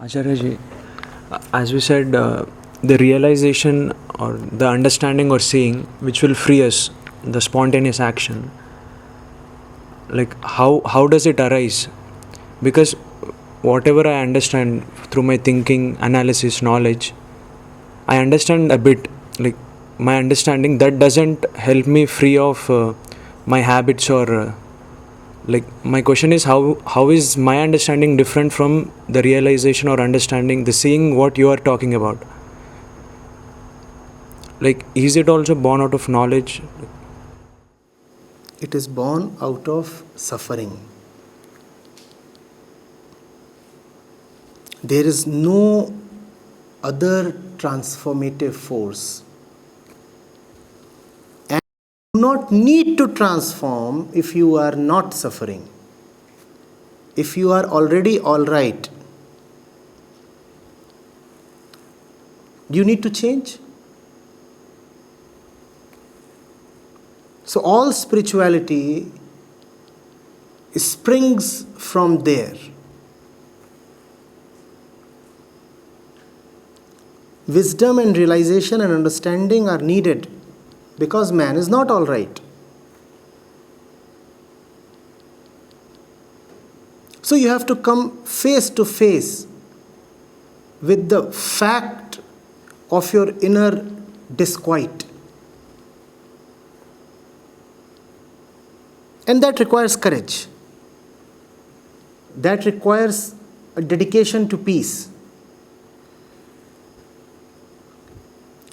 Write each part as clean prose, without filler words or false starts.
Acharya ji, as we said, the realization or the understanding or seeing which will free us, the spontaneous action, like how does it arise? Because whatever I understand through my thinking, analysis, knowledge, I understand a bit. Like my understanding that doesn't help me free of my habits or like my question is how is my understanding different from the realization or understanding, the seeing what you are talking about? Like is it also born out of knowledge? It is born out of suffering. There is no other transformative force. And you do not need to transform if you are not suffering. If you are already all right, do you need to change? So all spirituality springs from there. Wisdom and realization and understanding are needed because man is not all right. So you have to come face to face with the fact of your inner disquiet. And that requires courage. That requires a dedication to peace.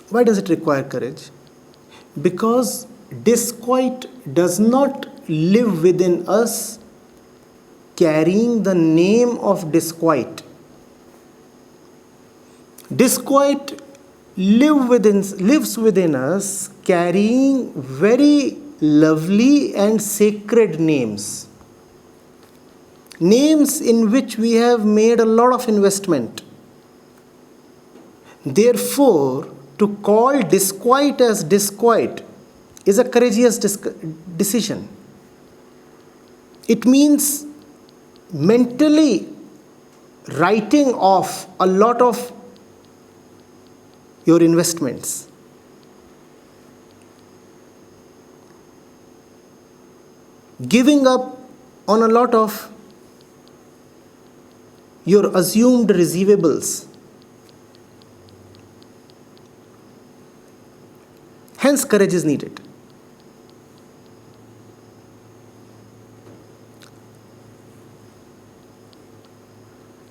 Why does it require courage? Because disquiet does not live within us carrying the name of disquiet. Disquiet lives within us carrying very lovely and sacred names. Names in which we have made a lot of investment. Therefore, to call disquiet as disquiet is a courageous decision. It means mentally writing off a lot of your investments. Giving up on a lot of your assumed receivables. Hence, courage is needed.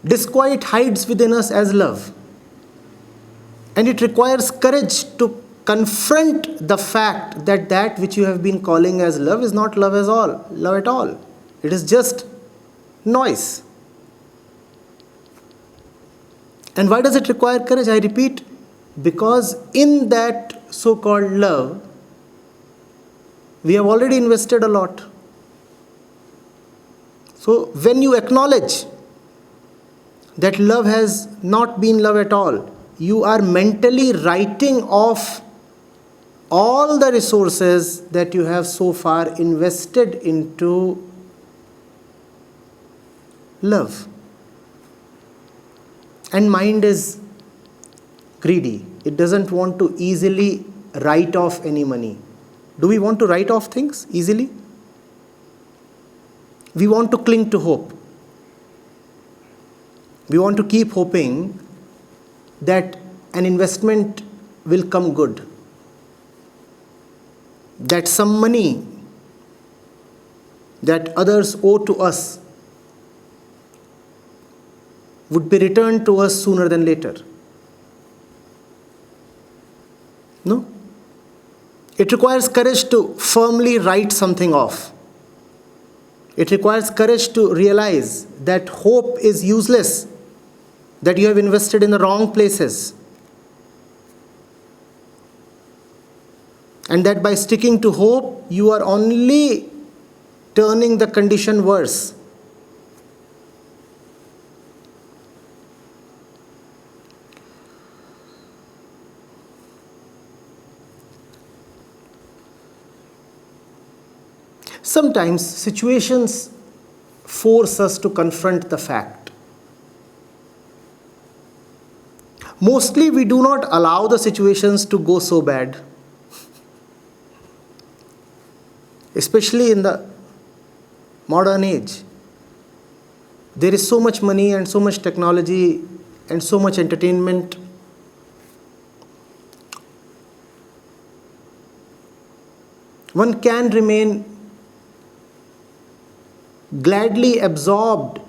Disquiet hides within us as love. And it requires courage to confront the fact that that which you have been calling as love is not love at all. It is just noise. And why does it require courage? I repeat, because in that so-called love, we have already invested a lot. So when you acknowledge that love has not been love at all, you are mentally writing off all the resources that you have so far invested into love. And mind is greedy. It doesn't want to easily write off any money. Do we want to write off things easily? We want to cling to hope. We want to keep hoping that an investment will come good. That some money that others owe to us would be returned to us sooner than later. No? It requires courage to firmly write something off. It requires courage to realize that hope is useless, that you have invested in the wrong places, and that by sticking to hope, you are only turning the condition worse. Sometimes situations force us to confront the fact Mostly we do not allow the situations to go so bad. Especially in the modern age. There is so much money and so much technology and so much entertainment. One can remain gladly absorbed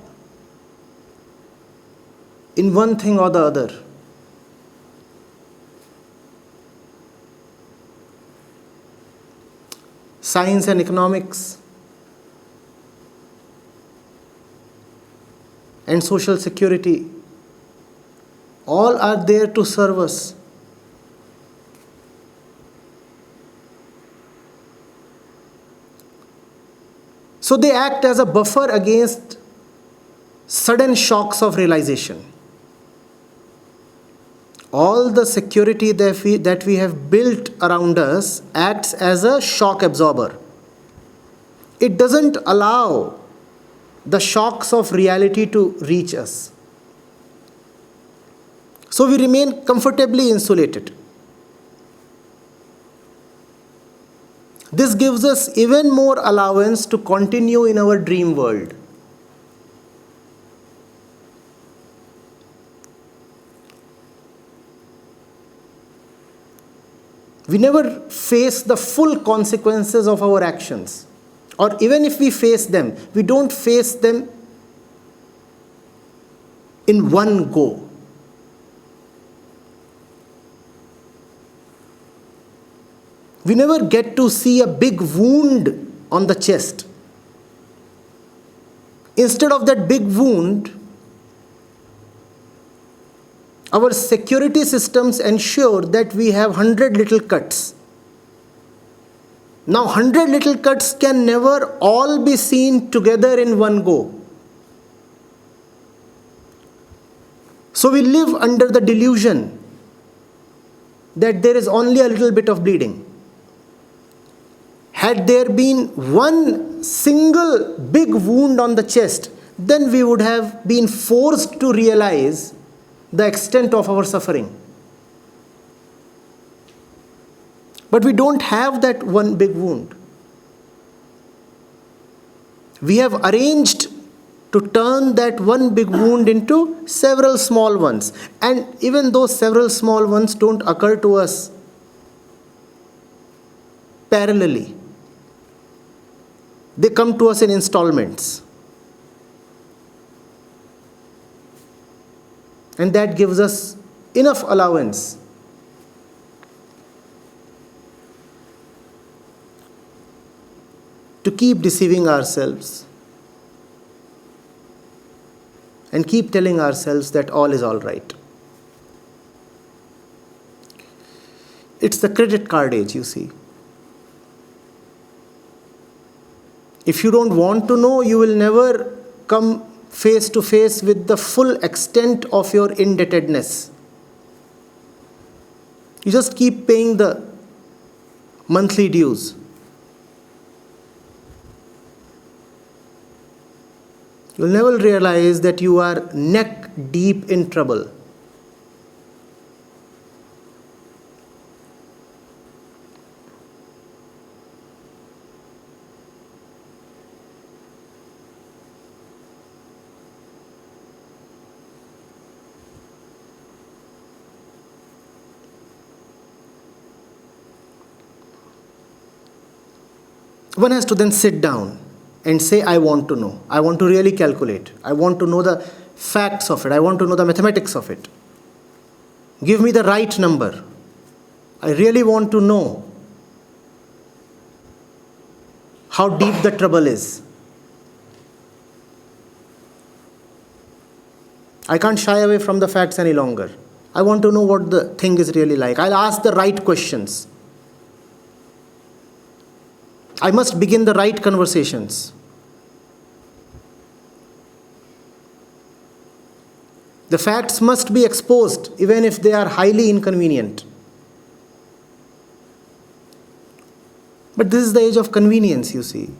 in one thing or the other. Science and economics and social security, all are there to serve us. So they act as a buffer against sudden shocks of realization. All the security that we have built around us acts as a shock absorber. It doesn't allow the shocks of reality to reach us. So we remain comfortably insulated. This gives us even more allowance to continue in our dream world. We never face the full consequences of our actions. Or even if we face them, we don't face them in one go. We never get to see a big wound on the chest. Instead of that big wound, our security systems ensure that we have 100 little cuts. Now 100 little cuts can never all be seen together in one go. So we live under the delusion that there is only a little bit of bleeding. Had there been one single big wound on the chest, then we would have been forced to realize the extent of our suffering. But we don't have that one big wound. We have arranged to turn that one big wound into several small ones. And even those several small ones don't occur to us parallelly. They come to us in installments. And that gives us enough allowance to keep deceiving ourselves and keep telling ourselves that all is all right. It's the credit card age, you see. If you don't want to know, you will never come face to face with the full extent of your indebtedness. You just keep paying the monthly dues. You'll never realize that you are neck deep in trouble. One has to then sit down and say, I want to know. I want to really calculate. I want to know the facts of it. I want to know the mathematics of it. Give me the right number. I really want to know how deep the trouble is. I can't shy away from the facts any longer. I want to know what the thing is really like. I'll ask the right questions. I must begin the right conversations. The facts must be exposed, even if they are highly inconvenient. But this is the age of convenience, you see.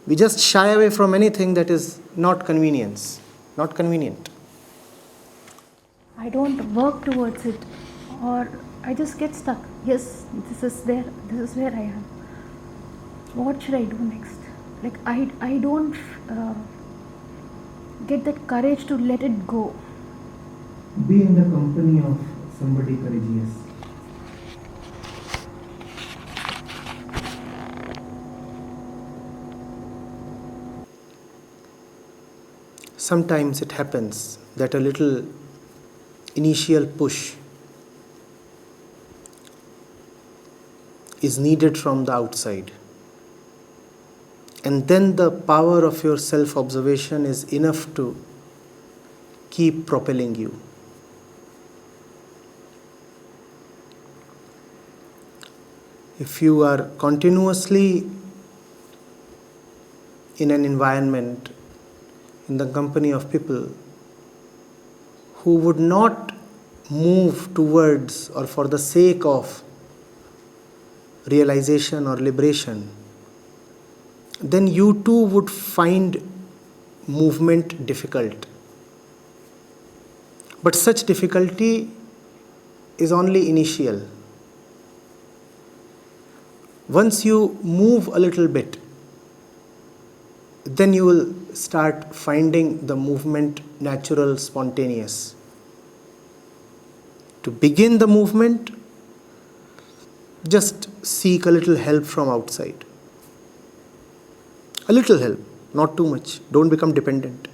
We just shy away from anything that is not convenience, not convenient. I don't work towards it, or I just get stuck. Yes, this is where I am. What should I do next? Like, I don't uh, get that courage to let it go. Be in the company of somebody courageous. Sometimes it happens that a little initial push is needed from the outside. And then the power of your self observation is enough to keep propelling you. If you are continuously in an environment, in the company of people who would not move towards or for the sake of realization or liberation, then you too would find movement difficult. But such difficulty is only initial. Once you move a little bit, then you will start finding the movement natural, spontaneous. To begin the movement, just seek a little help from outside. A little help, not too much. Don't become dependent.